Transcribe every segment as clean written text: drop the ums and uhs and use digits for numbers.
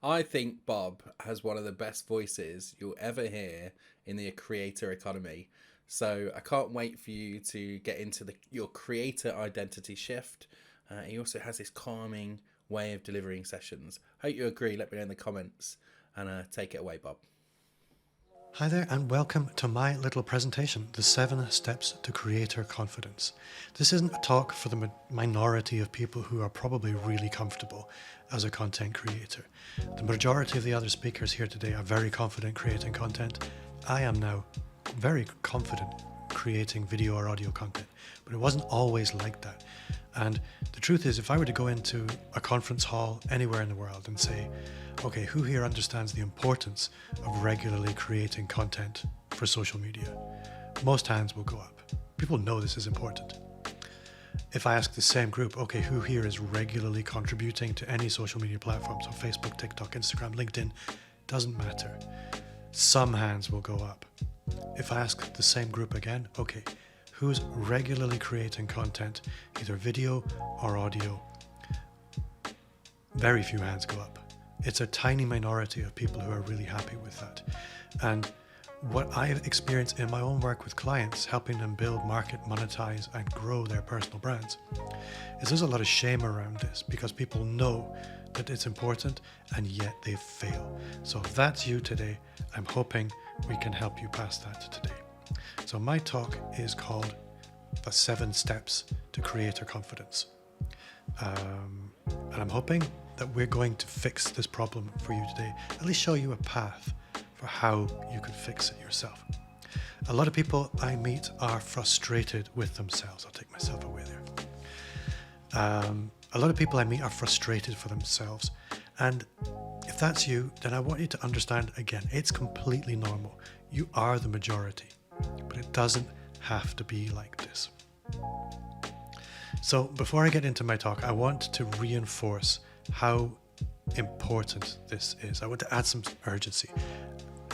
I think Bob has one of the best voices you'll ever hear in the creator economy. So I can't wait for you to get into your creator identity shift. He also has this calming way of delivering sessions. Hope you agree. Let me know in the comments and take it away, Bob. Hi there and welcome to my little presentation, the 7 Steps to Creator Confidence. This isn't a talk for the minority of people who are probably really comfortable as a content creator. The majority of the other speakers here today are very confident creating content. I am now very confident creating video or audio content, but it wasn't always like that. And the truth is, if I were to go into a conference hall anywhere in the world and say, okay, who here understands the importance of regularly creating content for social media? Most hands will go up. People know this is important. If I ask the same group, okay, who here is regularly contributing to any social media platform, so Facebook, TikTok, Instagram, LinkedIn, doesn't matter. Some hands will go up. If I ask the same group again, okay, who's regularly creating content, either video or audio? Very few hands go up. It's a tiny minority of people who are really happy with that. And what I've experienced in my own work with clients, helping them build, market, monetize, and grow their personal brands, is there's a lot of shame around this because people know that it's important and yet they fail. So if that's you today, I'm hoping we can help you pass that today. So my talk is called The 7 Steps to Creator Confidence. And I'm hoping that we're going to fix this problem for you today, at least show you a path for how you could fix it yourself. A lot of people I meet are frustrated with themselves. I'll take myself away there. A lot of people I meet are frustrated for themselves. And if that's you, then I want you to understand again, it's completely normal. You are the majority, but it doesn't have to be like this. So before I get into my talk, I want to reinforce how important this is. I want to add some urgency.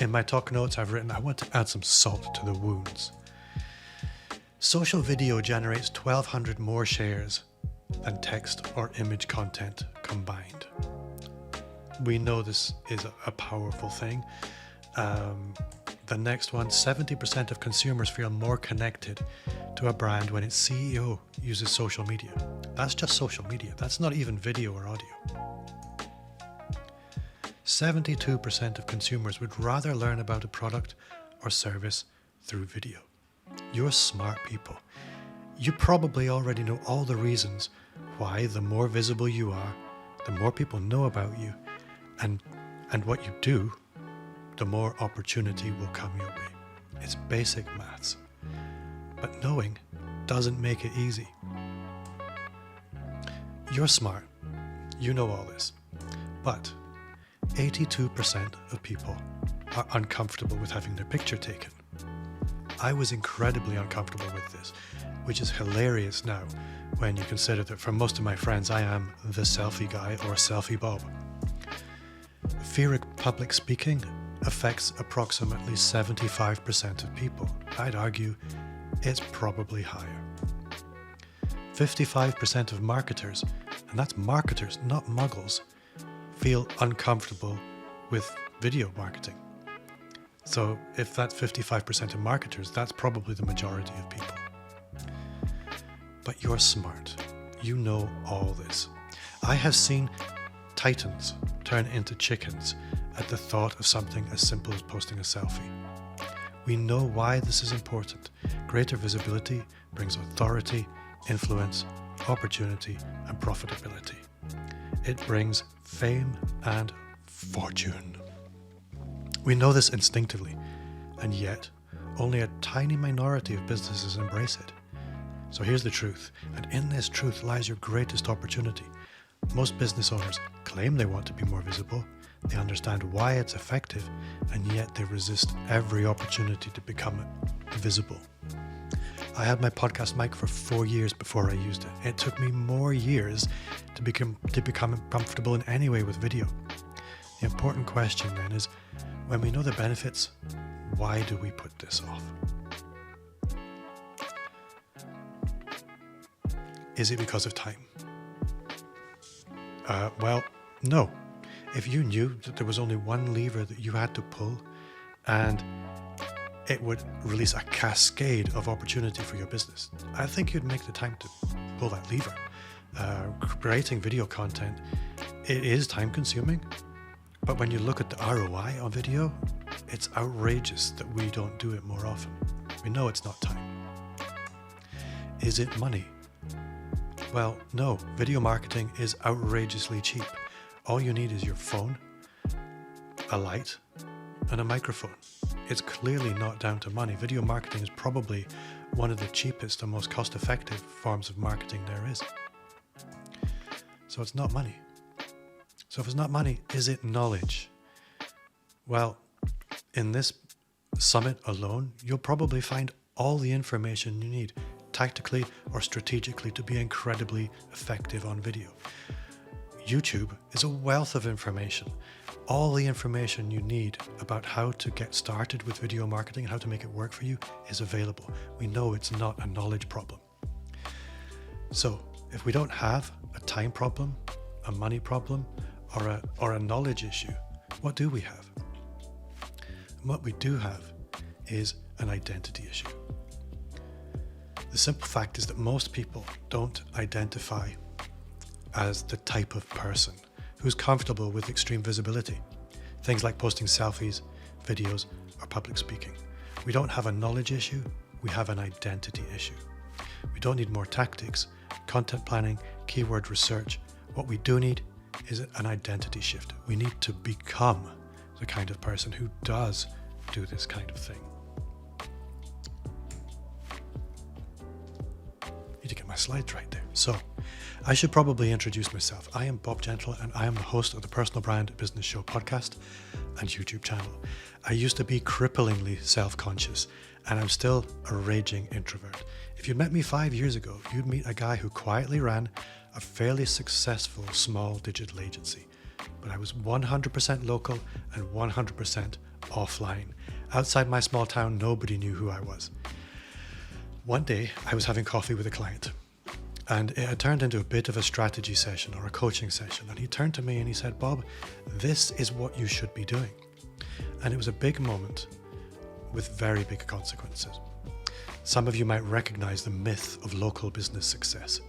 In my talk notes I've written, I want to add some salt to the wounds. Social video generates 1,200 more shares than text or image content combined. We know this is a powerful thing. The next one, 70% of consumers feel more connected to a brand when its CEO uses social media. That's just social media. That's not even video or audio. 72% of consumers would rather learn about a product or service through video. You're smart people. You probably already know all the reasons why the more visible you are, the more people know about you, and what you do, the more opportunity will come your way. It's basic maths. But knowing doesn't make it easy. You're smart. You know all this. But 82% of people are uncomfortable with having their picture taken. I was incredibly uncomfortable with this, which is hilarious now when you consider that for most of my friends, I am the selfie guy or selfie Bob. Fear of public speaking affects approximately 75% of people. I'd argue it's probably higher. 55% of marketers, and that's marketers, not muggles, feel uncomfortable with video marketing. So if that's 55% of marketers, that's probably the majority of people. But you're smart. You know all this. I have seen titans turn into chickens at the thought of something as simple as posting a selfie. We know why this is important. Greater visibility brings authority, influence, opportunity, and profitability. It brings fame and fortune. We know this instinctively, and yet only a tiny minority of businesses embrace it. So here's the truth, and in this truth lies your greatest opportunity. Most business owners claim they want to be more visible, they understand why it's effective, and yet they resist every opportunity to become visible. I had my podcast mic for 4 years before I used it. It took me more years to become comfortable in any way with video. The important question then is, when we know the benefits, why do we put this off? Is it because of time? Well, no. If you knew that there was only one lever that you had to pull and it would release a cascade of opportunity for your business, I think you'd make the time to pull that lever. Creating video content, it is time consuming, but when you look at the ROI on video, it's outrageous that we don't do it more often. We know it's not time. Is it money? Well, no. Video marketing is outrageously cheap. All you need is your phone, a light, and a microphone. It's clearly not down to money. Video marketing is probably one of the cheapest and most cost-effective forms of marketing there is. So it's not money. So if it's not money, is it knowledge? Well, in this summit alone, you'll probably find all the information you need, tactically or strategically, to be incredibly effective on video. YouTube is a wealth of information. All the information you need about how to get started with video marketing and how to make it work for you is available. We know it's not a knowledge problem. So if we don't have a time problem, a money problem, or a knowledge issue, what do we have? And what we do have is an identity issue. The simple fact is that most people don't identify as the type of person who's comfortable with extreme visibility. Things like posting selfies, videos, or public speaking. We don't have a knowledge issue, we have an identity issue. We don't need more tactics, content planning, keyword research. What we do need is an identity shift. We need to become the kind of person who does do this kind of thing. Need to get my slides right there. So, I should probably introduce myself. I am Bob Gentle and I am the host of the Personal Brand Business Show podcast and YouTube channel. I used to be cripplingly self-conscious and I'm still a raging introvert. If you met me 5 years ago, you'd meet a guy who quietly ran a fairly successful small digital agency. But I was 100% local and 100% offline. Outside my small town, nobody knew who I was. One day, I was having coffee with a client. And it had turned into a bit of a strategy session or a coaching session. And he turned to me and he said, Bob, this is what you should be doing. And it was a big moment with very big consequences. Some of you might recognize the myth of local business success.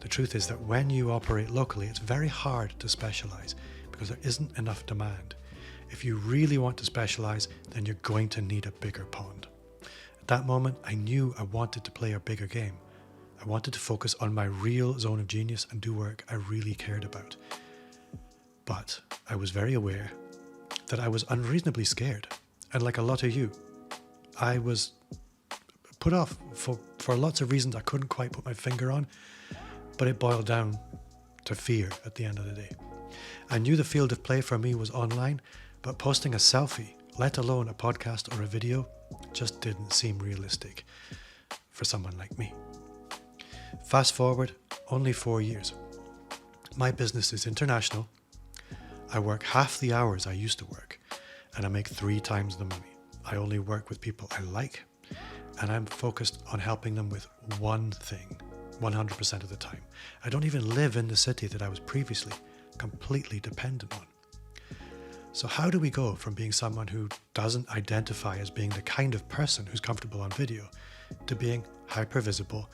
The truth is that when you operate locally, it's very hard to specialize because there isn't enough demand. If you really want to specialize, then you're going to need a bigger pond. At that moment, I knew I wanted to play a bigger game. I wanted to focus on my real zone of genius and do work I really cared about. But I was very aware that I was unreasonably scared. And like a lot of you, I was put off for lots of reasons I couldn't quite put my finger on, but it boiled down to fear at the end of the day. I knew the field of play for me was online, but posting a selfie, let alone a podcast or a video, just didn't seem realistic for someone like me. Fast forward only 4 years. My business is international. I work half the hours I used to work, and I make 3 times the money. I only work with people I like, and I'm focused on helping them with one thing, 100% of the time. I don't even live in the city that I was previously completely dependent on. So how do we go from being someone who doesn't identify as being the kind of person who's comfortable on video to being hyper visible,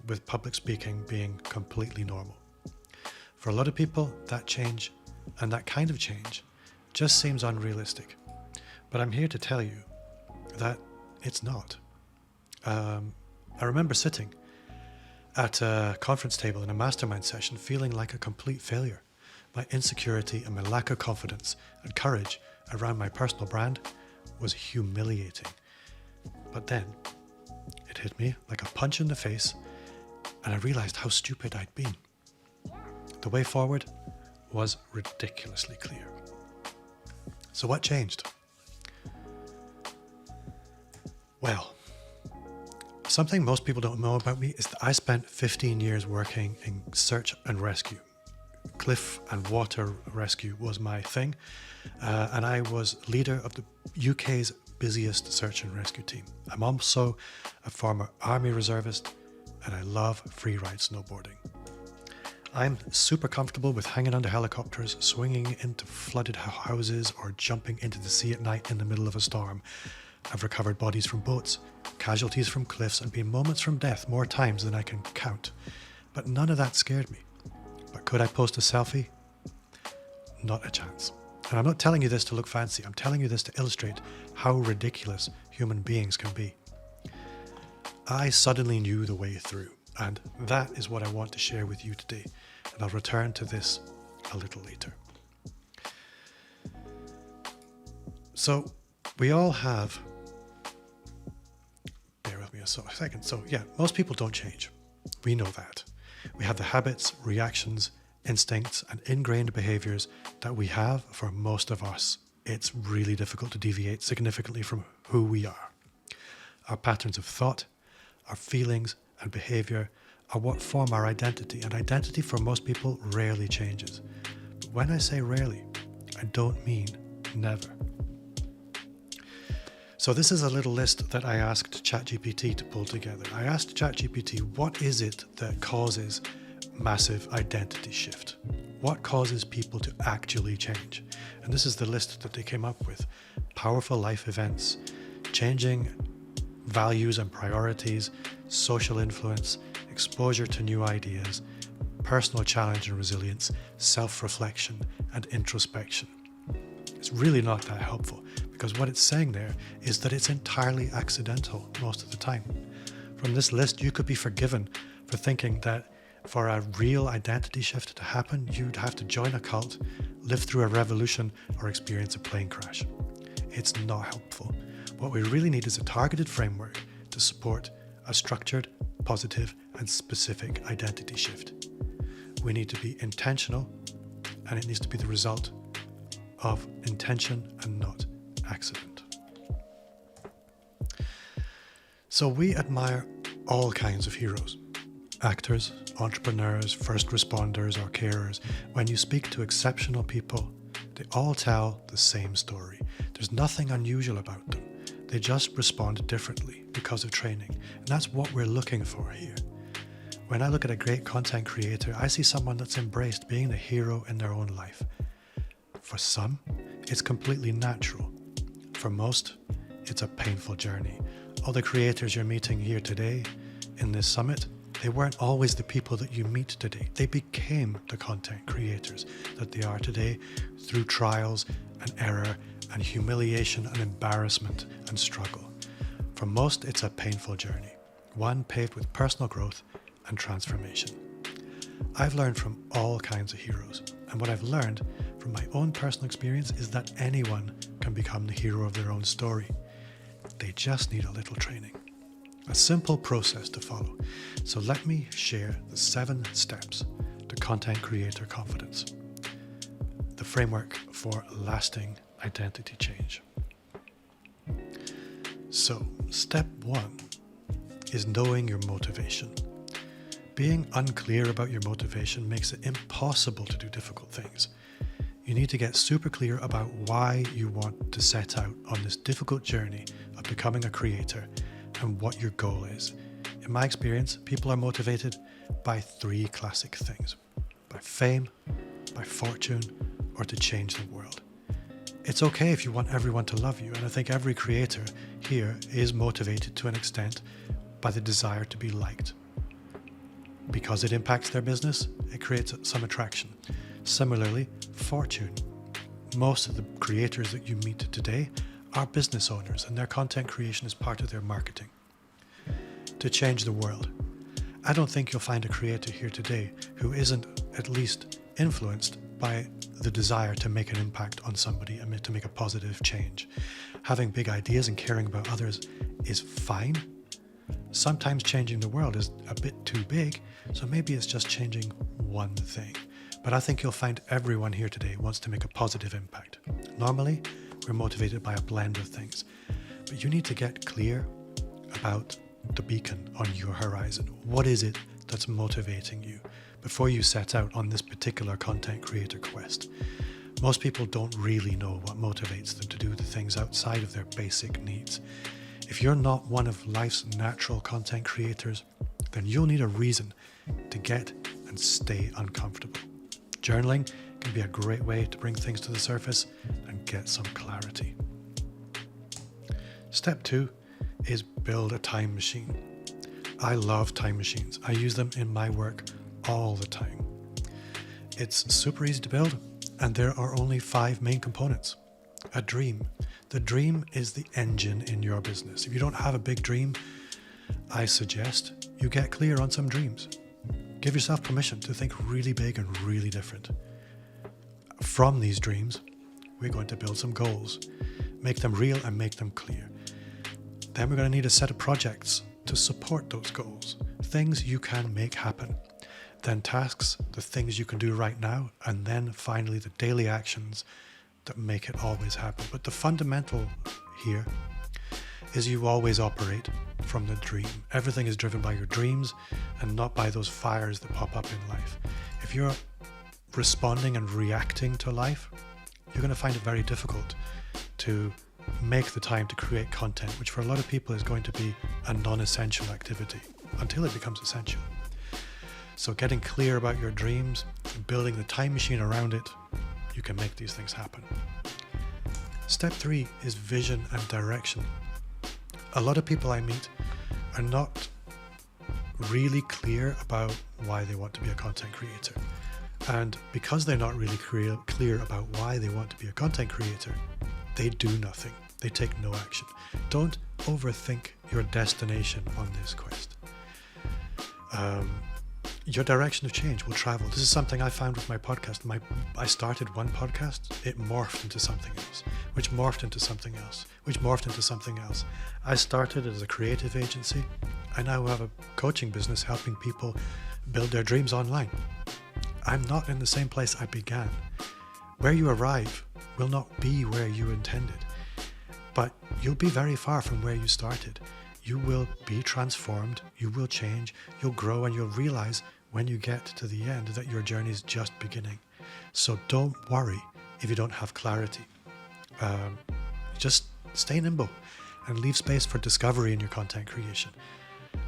with public speaking being completely normal? For a lot of people, that change and that kind of change just seems unrealistic. But I'm here to tell you that it's not. I remember sitting at a conference table in a mastermind session feeling like a complete failure. My insecurity and my lack of confidence and courage around my personal brand was humiliating. But then it hit me like a punch in the face and I realized how stupid I'd been. The way forward was ridiculously clear. So what changed? Well, something most people don't know about me is that I spent 15 years working in search and rescue. Cliff and water rescue was my thing, and I was leader of the UK's busiest search and rescue team. I'm also a former army reservist, and I love freeride snowboarding. I'm super comfortable with hanging under helicopters, swinging into flooded houses, or jumping into the sea at night in the middle of a storm. I've recovered bodies from boats, casualties from cliffs, and been moments from death more times than I can count. But none of that scared me. But could I post a selfie? Not a chance. And I'm not telling you this to look fancy. I'm telling you this to illustrate how ridiculous human beings can be. I suddenly knew the way through, and that is what I want to share with you today. And I'll return to this a little later. So we all have, bear with me a second. So yeah, most people don't change. We know that. We have the habits, reactions, instincts, and ingrained behaviors that we have for most of us. It's really difficult to deviate significantly from who we are. Our patterns of thought, our feelings and behavior are what form our identity, and identity for most people rarely changes. But when I say rarely, I don't mean never. So this is a little list that I asked ChatGPT to pull together. I asked ChatGPT, what is it that causes massive identity shift? What causes people to actually change? And this is the list that they came up with. Powerful life events, changing values and priorities, social influence, exposure to new ideas, personal challenge and resilience, self-reflection, and introspection. It's really not that helpful, because what it's saying there is that it's entirely accidental most of the time. From this list, you could be forgiven for thinking that for a real identity shift to happen, you'd have to join a cult, live through a revolution, or experience a plane crash. It's not helpful. What we really need is a targeted framework to support a structured, positive, and specific identity shift. We need to be intentional, and it needs to be the result of intention and not accident. So we admire all kinds of heroes. Actors, entrepreneurs, first responders, or carers. When you speak to exceptional people, they all tell the same story. There's nothing unusual about them. They just respond differently because of training. And that's what we're looking for here. When I look at a great content creator, I see someone that's embraced being the hero in their own life. For some, it's completely natural. For most, it's a painful journey. All the creators you're meeting here today in this summit, they weren't always the people that you meet today. They became the content creators that they are today through trials and error and humiliation and embarrassment and struggle. For most, it's a painful journey, one paved with personal growth and transformation. I've learned from all kinds of heroes, and what I've learned from my own personal experience is that anyone can become the hero of their own story. They just need a little training. A simple process to follow. So let me share the 7 steps to content creator confidence. The framework for lasting identity change. So, step 1 is knowing your motivation. Being unclear about your motivation makes it impossible to do difficult things. You need to get super clear about why you want to set out on this difficult journey of becoming a creator and what your goal is. In my experience, people are motivated by 3 classic things: by fame, by fortune, or to change the world. It's okay if you want everyone to love you, and I think every creator here is motivated to an extent by the desire to be liked. Because it impacts their business, it creates some attraction. Similarly, fortune. Most of the creators that you meet today are business owners, and their content creation is part of their marketing. To change the world. I don't think you'll find a creator here today who isn't at least influenced by the desire to make an impact on somebody and to make a positive change. Having big ideas and caring about others is fine. Sometimes changing the world is a bit too big, so maybe it's just changing one thing. But I think you'll find everyone here today wants to make a positive impact. Normally, we're motivated by a blend of things, but you need to get clear about the beacon on your horizon. What is it that's motivating you before you set out on this particular content creator quest? Most people don't really know what motivates them to do the things outside of their basic needs. If you're not one of life's natural content creators, then you'll need a reason to get and and stay uncomfortable. Journaling can be a great way to bring things to the surface and get some clarity. Step 2 is build a time machine. I love time machines. I use them in my work all the time. It's super easy to build, and there are only 5 main components. A dream. The dream is the engine in your business. If you don't have a big dream, I suggest you get clear on some dreams. Give yourself permission to think really big and really different. From these dreams, we're going to build some goals, make them real and make them clear. Then we're going to need a set of projects to support those goals, things you can make happen. Then tasks, the things you can do right now, and then finally the daily actions that make it always happen. But the fundamental here is you always operate from the dream. Everything is driven by your dreams and not by those fires that pop up in life. If you're responding and reacting to life, you're going to find it very difficult to make the time to create content, which for a lot of people is going to be a non-essential activity until it becomes essential. So getting clear about your dreams and building the time machine around it, you can make these things happen. Step 3 is vision and direction. A lot of people I meet are not really clear about why they want to be a content creator. And because they're not really clear about why they want to be a content creator, they do nothing. They take no action. Don't overthink your destination on this quest. Your direction of change will travel. This is something I found with my podcast. I started one podcast, it morphed into something else, which morphed into something else, which morphed into something else. I started as a creative agency. I now have a coaching business helping people build their dreams online. I'm not in the same place I began. Where you arrive will not be where you intended, but you'll be very far from where you started. You will be transformed, you will change, you'll grow, and you'll realize when you get to the end that your journey is just beginning. So don't worry if you don't have clarity. Just stay nimble and leave space for discovery in your content creation.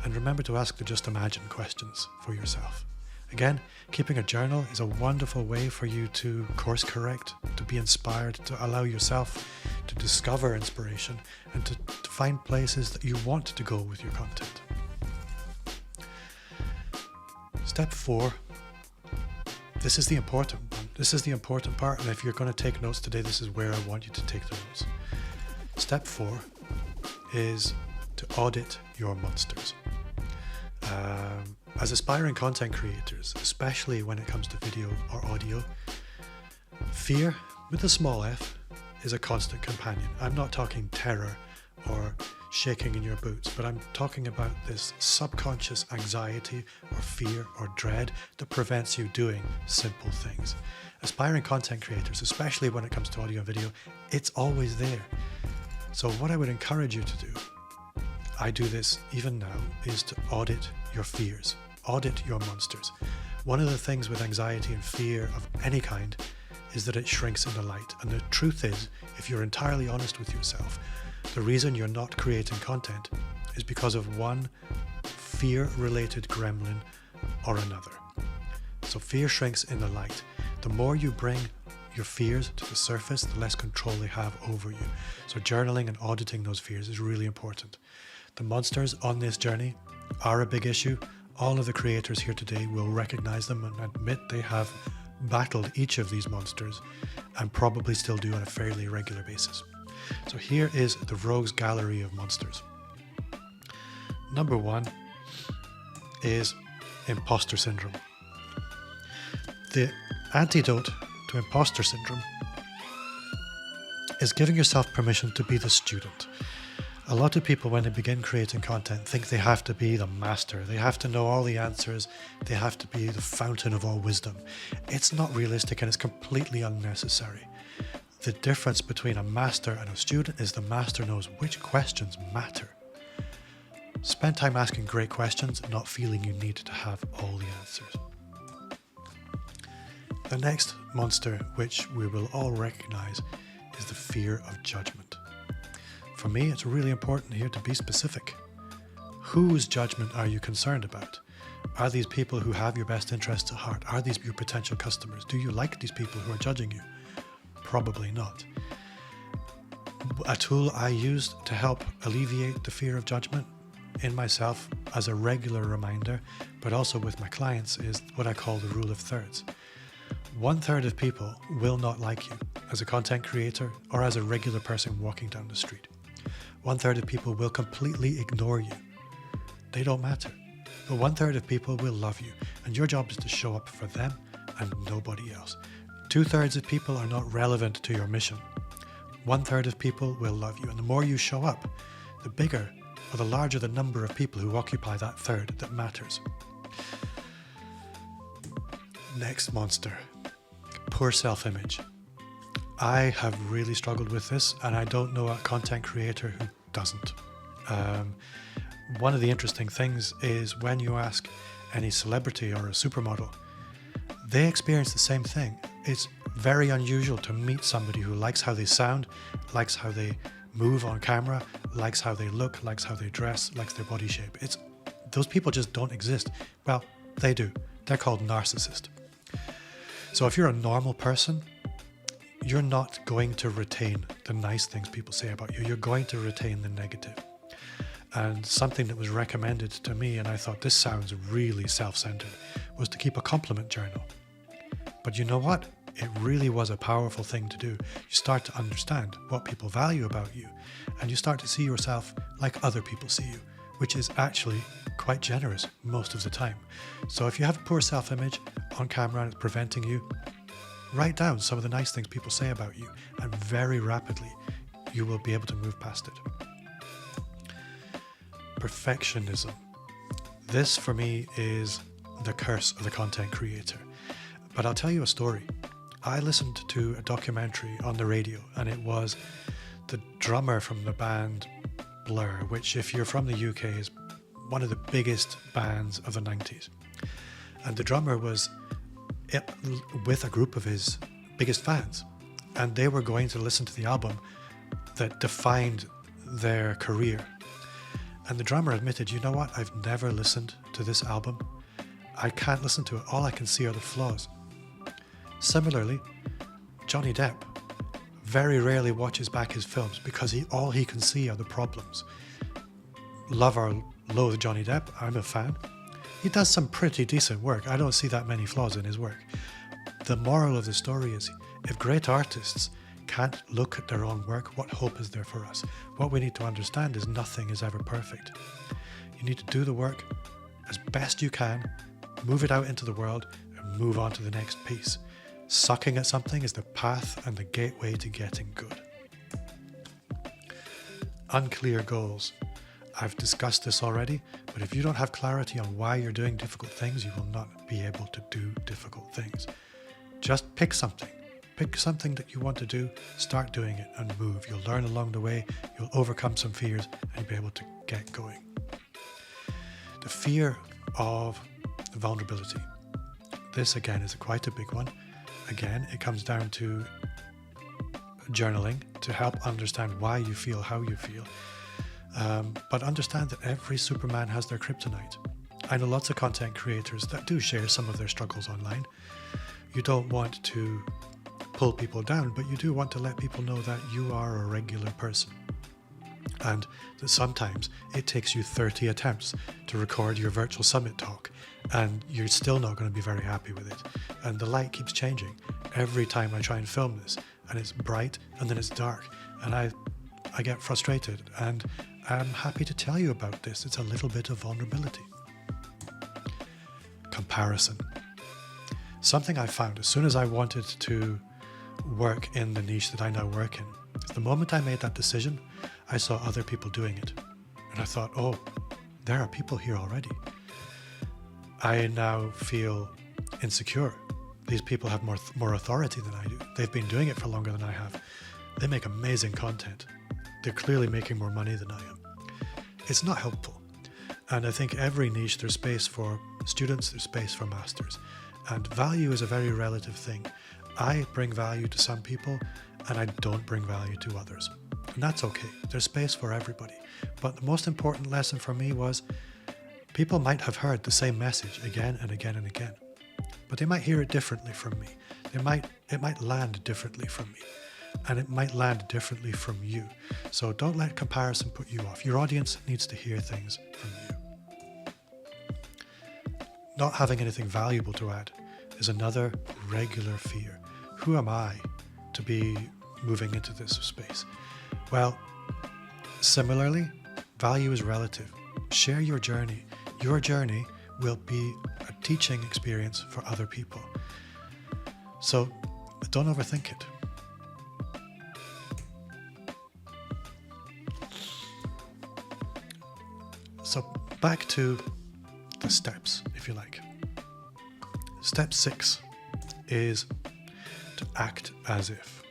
And remember to ask the just imagine questions for yourself. Again, keeping a journal is a wonderful way for you to course correct, to be inspired, to allow yourself to discover inspiration and to find places that you want to go with your content. Step 4. This is the important one. This is the important part, and if you're going to take notes today, this is where I want you to take the notes. Step 4 is to audit your monsters. As aspiring content creators, especially when it comes to video or audio, fear, with a small f, is a constant companion. I'm not talking terror or shaking in your boots, but I'm talking about this subconscious anxiety or fear or dread that prevents you doing simple things. Aspiring content creators, especially when it comes to audio and video, it's always there. So what I would encourage you to do, I do this even now, is to audit your fears, audit your monsters. One of the things with anxiety and fear of any kind is that it shrinks in the light. And the truth is, if you're entirely honest with yourself, the reason you're not creating content is because of one fear-related gremlin or another. So fear shrinks in the light. The more you bring your fears to the surface, the less control they have over you. So journaling and auditing those fears is really important. The monsters on this journey are a big issue. All of the creators here today will recognize them and admit they have battled each of these monsters and probably still do on a fairly regular basis. So here is the rogues gallery of monsters. Number 1 is imposter syndrome. The antidote to imposter syndrome is giving yourself permission to be the student. A lot of people, when they begin creating content, think they have to be the master. They have to know all the answers. They have to be the fountain of all wisdom. It's not realistic and it's completely unnecessary. The difference between a master and a student is the master knows which questions matter. Spend time asking great questions, not feeling you need to have all the answers. The next monster, which we will all recognize, is the fear of judgment. For me, it's really important here to be specific. Whose judgment are you concerned about? Are these people who have your best interests at heart? Are these your potential customers? Do you like these people who are judging you? Probably not. A tool I use to help alleviate the fear of judgment in myself as a regular reminder, but also with my clients, is what I call the rule of thirds. 1/3 of people will not like you as a content creator or as a regular person walking down the street. 1/3 of people will completely ignore you. They don't matter. But 1/3 of people will love you, and your job is to show up for them and nobody else. 2/3 of people are not relevant to your mission. 1/3 of people will love you, and the more you show up, the bigger or the larger the number of people who occupy that third that matters. Next monster, poor self-image. I have really struggled with this, and I don't know a content creator who doesn't. One of the interesting things is when you ask any celebrity or a supermodel, they experience the same thing. It's very unusual to meet somebody who likes how they sound, likes how they move on camera, likes how they look, likes how they dress, likes their body shape. Those people just don't exist. Well, they do. They're called narcissists. So if you're a normal person, you're not going to retain the nice things people say about you. You're going to retain the negative. And something that was recommended to me, and I thought this sounds really self-centered, was to keep a compliment journal. But you know what? It really was a powerful thing to do. You start to understand what people value about you, and you start to see yourself like other people see you, which is actually quite generous most of the time. So if you have a poor self-image on camera and it's preventing you, write down some of the nice things people say about you, and very rapidly you will be able to move past it. Perfectionism. This for me is the curse of the content creator. But I'll tell you a story. I listened to a documentary on the radio, and it was the drummer from the band Blur, which if you're from the UK is one of the biggest bands of the 90s. And the drummer was with a group of his biggest fans, and they were going to listen to the album that defined their career. And the drummer admitted, you know what, I've never listened to this album. I can't listen to it. All I can see are the flaws. Similarly, Johnny Depp very rarely watches back his films because all he can see are the problems. Love or loathe Johnny Depp, I'm a fan. He does some pretty decent work. I don't see that many flaws in his work. The moral of the story is, if great artists can't look at their own work, what hope is there for us? What we need to understand is nothing is ever perfect. You need to do the work as best you can, move it out into the world, and move on to the next piece. Sucking at something is the path and the gateway to getting good. Unclear goals. I've discussed this already, but if you don't have clarity on why you're doing difficult things, you will not be able to do difficult things. Just pick something. Pick something that you want to do, start doing it and move. You'll learn along the way, you'll overcome some fears, and you'll be able to get going. The fear of vulnerability. This again is quite a big one. Again, it comes down to journaling to help understand why you feel how you feel. But understand that every Superman has their kryptonite. I know lots of content creators that do share some of their struggles online. You don't want to pull people down, but you do want to let people know that you are a regular person. And that sometimes it takes you 30 attempts to record your virtual summit talk, and you're still not going to be very happy with it. And the light keeps changing every time I try and film this, and it's bright and then it's dark, and I get frustrated, and I'm happy to tell you about this. It's a little bit of vulnerability. Comparison. Something I found as soon as I wanted to work in the niche that I now work in, the moment I made that decision, I saw other people doing it. And I thought, oh, there are people here already. I now feel insecure. These people have more authority than I do. They've been doing it for longer than I have. They make amazing content. They're clearly making more money than I am. It's not helpful. And I think every niche, there's space for students, there's space for masters. And value is a very relative thing. I bring value to some people and I don't bring value to others. And that's okay. There's space for everybody. But the most important lesson for me was People might have heard the same message again and again and again, but they might hear it differently from me. It might land differently from me, and it might land differently from you. So don't let comparison put you off. Your audience needs to hear things from you. Not having anything valuable to add is another regular fear. Who am I to be moving into this space? Well, similarly, value is relative. Share your journey. Your journey will be a teaching experience for other people. So don't overthink it. So back to the steps, if you like. Step 6 is to act as if.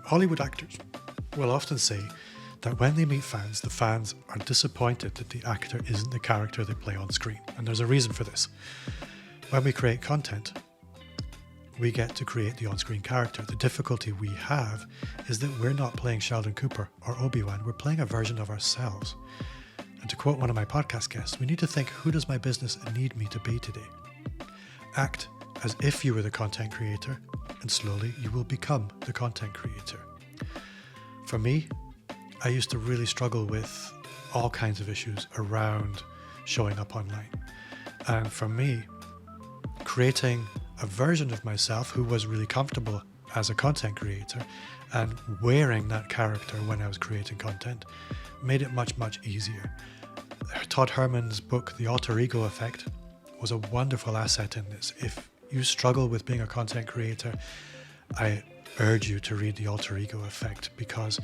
Hollywood actors will often say that when they meet fans, the fans are disappointed that the actor isn't the character they play on screen. And there's a reason for this. When we create content, we get to create the on-screen character. The difficulty we have is that we're not playing Sheldon Cooper or Obi-Wan, we're playing a version of ourselves. And to quote one of my podcast guests, we need to think, who does my business need me to be today? Act as if you were the content creator, and slowly you will become the content creator. For me, I used to really struggle with all kinds of issues around showing up online. And for me, creating a version of myself who was really comfortable as a content creator and wearing that character when I was creating content made it much, much easier. Todd Herman's book, The Alter Ego Effect, was a wonderful asset in this. If you struggle with being a content creator, I urge you to read The Alter Ego Effect, because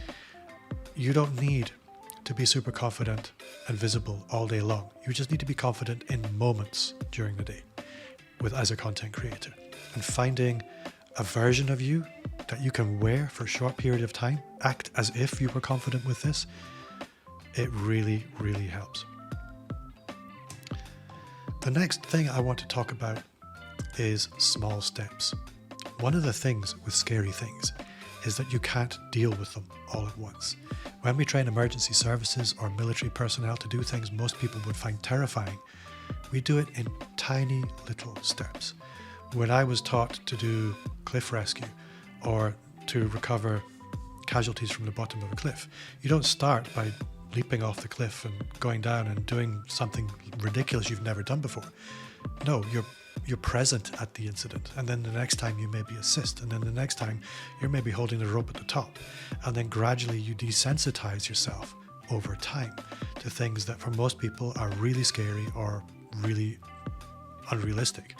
you don't need to be super confident and visible all day long. You just need to be confident in moments during the day as a content creator. And finding a version of you that you can wear for a short period of time, act as if you were confident with this, it really, really helps. The next thing I want to talk about is small steps. One of the things with scary things is that you can't deal with them all at once. When we train emergency services or military personnel to do things most people would find terrifying, we do it in tiny little steps. When I was taught to do cliff rescue or to recover casualties from the bottom of a cliff, you don't start by leaping off the cliff and going down and doing something ridiculous you've never done before. No, you're present at the incident, and then the next time you maybe assist, and then the next time you're maybe holding the rope at the top, and then gradually you desensitize yourself over time to things that for most people are really scary or really unrealistic.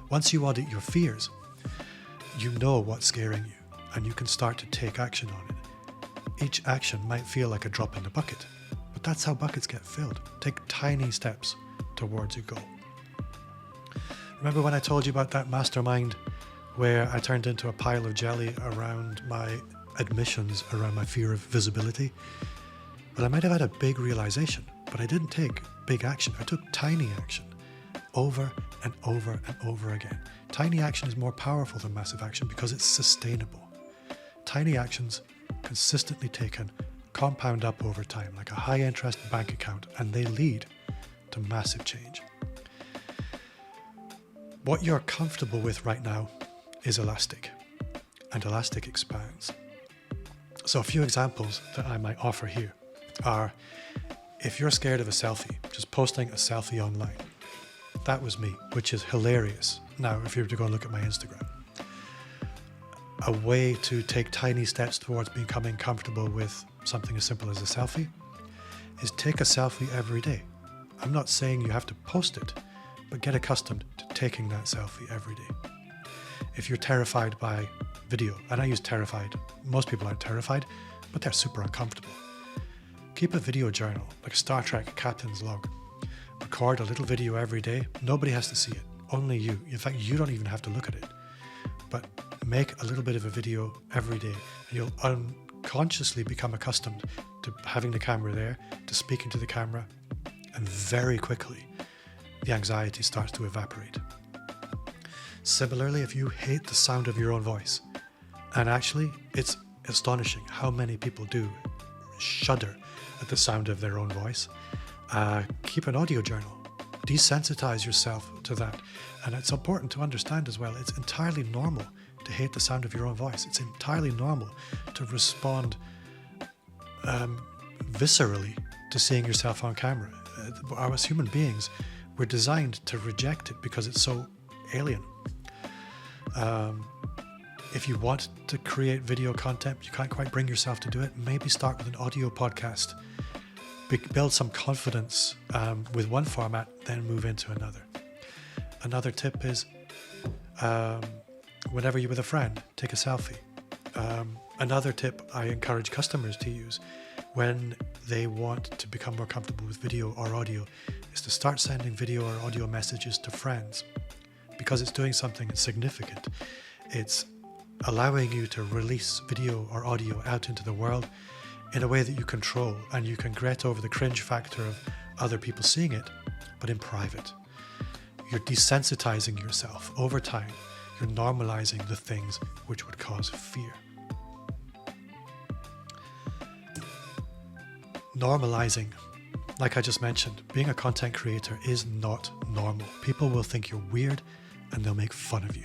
Once you audit your fears, you know what's scaring you, and you can start to take action on it. Each action might feel like a drop in the bucket, but that's how buckets get filled. Take tiny steps towards your goal. Remember when I told you about that mastermind where I turned into a pile of jelly around my admissions, around my fear of visibility? Well, I might have had a big realization, but I didn't take big action. I took tiny action over and over and over again. Tiny action is more powerful than massive action because it's sustainable. Tiny actions consistently taken compound up over time like a high interest bank account, and they lead to massive change. What you're comfortable with right now is elastic, and elastic expands. So a few examples that I might offer here are, if you're scared of a selfie, just posting a selfie online. That was me, which is hilarious. Now, if you were to go and look at my Instagram, a way to take tiny steps towards becoming comfortable with something as simple as a selfie is take a selfie every day. I'm not saying you have to post it, but get accustomed to taking that selfie every day. If you're terrified by video, and I use terrified, most people aren't terrified, but they're super uncomfortable. Keep a video journal, like a Star Trek captain's log. Record a little video every day. Nobody has to see it, only you. In fact, you don't even have to look at it. But make a little bit of a video every day, and you'll unconsciously become accustomed to having the camera there, to speaking to the camera, and very quickly the anxiety starts to evaporate. Similarly, if you hate the sound of your own voice, and actually it's astonishing how many people do shudder at the sound of their own voice, Keep an audio journal. Desensitize yourself to that. And it's important to understand as well, it's entirely normal to hate the sound of your own voice. It's entirely normal to respond viscerally to seeing yourself on camera. As human beings, we're designed to reject it because it's so alien. If you want to create video content, you can't quite bring yourself to do it, maybe start with an audio podcast. Build some confidence with one format, then move into another. Another tip is whenever you're with a friend, take a selfie. Another tip I encourage customers to use when they want to become more comfortable with video or audio is to start sending video or audio messages to friends, because it's doing something significant. It's allowing you to release video or audio out into the world in a way that you control, and you can get over the cringe factor of other people seeing it, but in private. You're desensitizing yourself over time. You're normalizing the things which would cause fear. Normalizing, like I just mentioned, being a content creator is not normal. People will think you're weird and they'll make fun of you.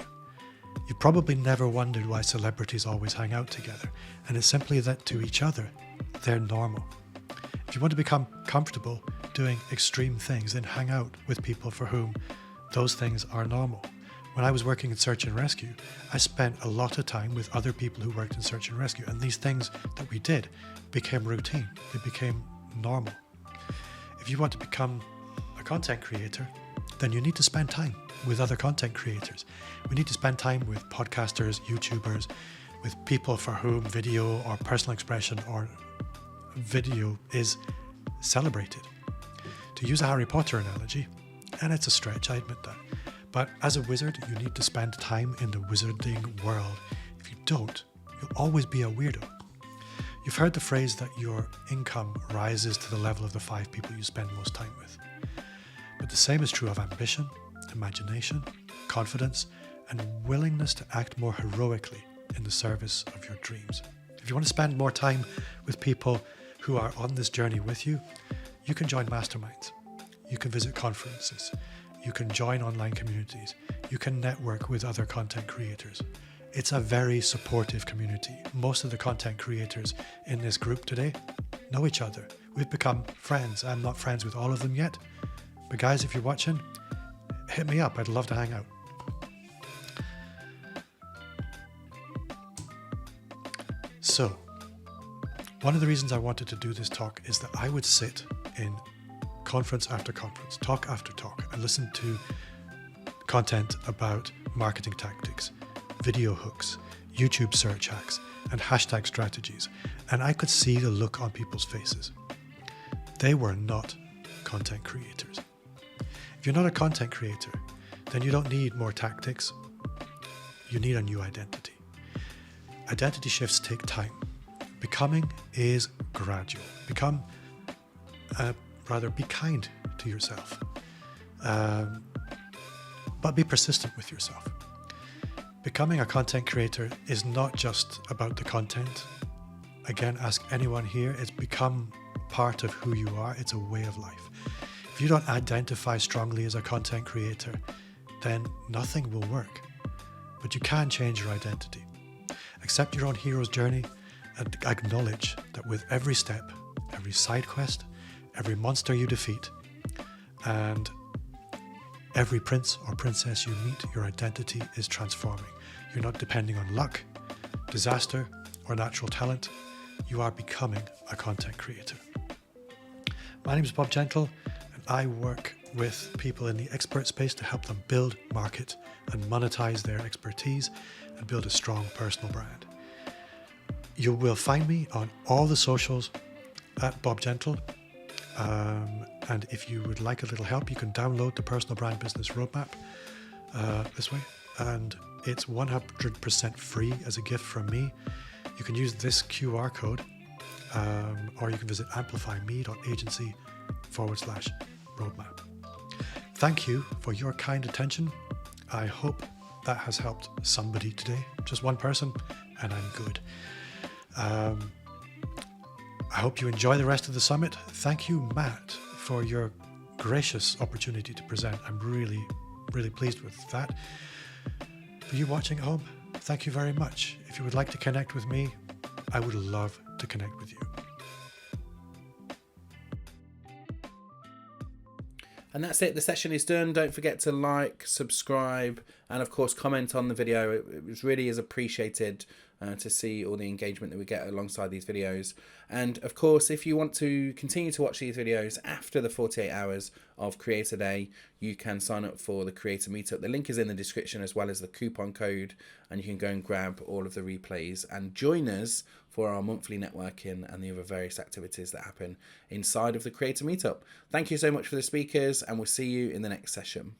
You've probably never wondered why celebrities always hang out together, and it's simply that to each other, they're normal. If you want to become comfortable doing extreme things, then hang out with people for whom those things are normal. When I was working in search and rescue, I spent a lot of time with other people who worked in search and rescue, and these things that we did became routine. They became normal. If you want to become a content creator, then you need to spend time with other content creators. We need to spend time with podcasters, YouTubers, with people for whom video or personal expression or video is celebrated. To use a Harry Potter analogy, and it's a stretch, I admit that, but as a wizard, you need to spend time in the wizarding world. If you don't, you'll always be a weirdo. You've heard the phrase that your income rises to the level of the 5 people you spend most time with. But the same is true of ambition, imagination, confidence, and willingness to act more heroically in the service of your dreams. If you want to spend more time with people who are on this journey with you, you can join masterminds. You can visit conferences. You can join online communities. You can network with other content creators. It's a very supportive community. Most of the content creators in this group today know each other. We've become friends. I'm not friends with all of them yet, but guys, if you're watching, hit me up. I'd love to hang out. So, one of the reasons I wanted to do this talk is that I would sit in conference after conference, talk after talk, and listen to content about marketing tactics, video hooks, YouTube search hacks, and hashtag strategies, and I could see the look on people's faces. They were not content creators. If you're not a content creator, then you don't need more tactics. You need a new identity. Identity shifts take time. Becoming is gradual. Be kind to yourself. But be persistent with yourself. Becoming a content creator is not just about the content. Again, ask anyone here. It's become part of who you are. It's a way of life. If you don't identify strongly as a content creator, then nothing will work. But you can change your identity. Accept your own hero's journey and acknowledge that with every step, every side quest, every monster you defeat, and every prince or princess you meet, your identity is transforming. You're not depending on luck, disaster, or natural talent. You are becoming a content creator. My name is Bob Gentle, and I work with people in the expert space to help them build, market, and monetize their expertise and build a strong personal brand. You will find me on all the socials at Bob Gentle. And if you would like a little help, you can download the Personal Brand Business Roadmap this way. And it's 100% free as a gift from me. You can use this QR code, or you can visit amplifyme.agency/roadmap. Thank you for your kind attention. I hope that has helped somebody today, just one person, and I'm good. I hope you enjoy the rest of the summit. Thank you, Matt, for your gracious opportunity to present. I'm really, really pleased with that. For you watching at home, thank you very much. If you would like to connect with me, I would love to connect with you. And that's it. The session is done. Don't forget to like, subscribe, and of course comment on the video. It really is appreciated to see all the engagement that we get alongside these videos. And of course, if you want to continue to watch these videos after the 48 hours of Creator Day, you can sign up for the Creator Meetup. The link is in the description, as well as the coupon code, and you can go and grab all of the replays and join us for our monthly networking and the other various activities that happen inside of the Creator Meetup. Thank you so much for the speakers, and we'll see you in the next session.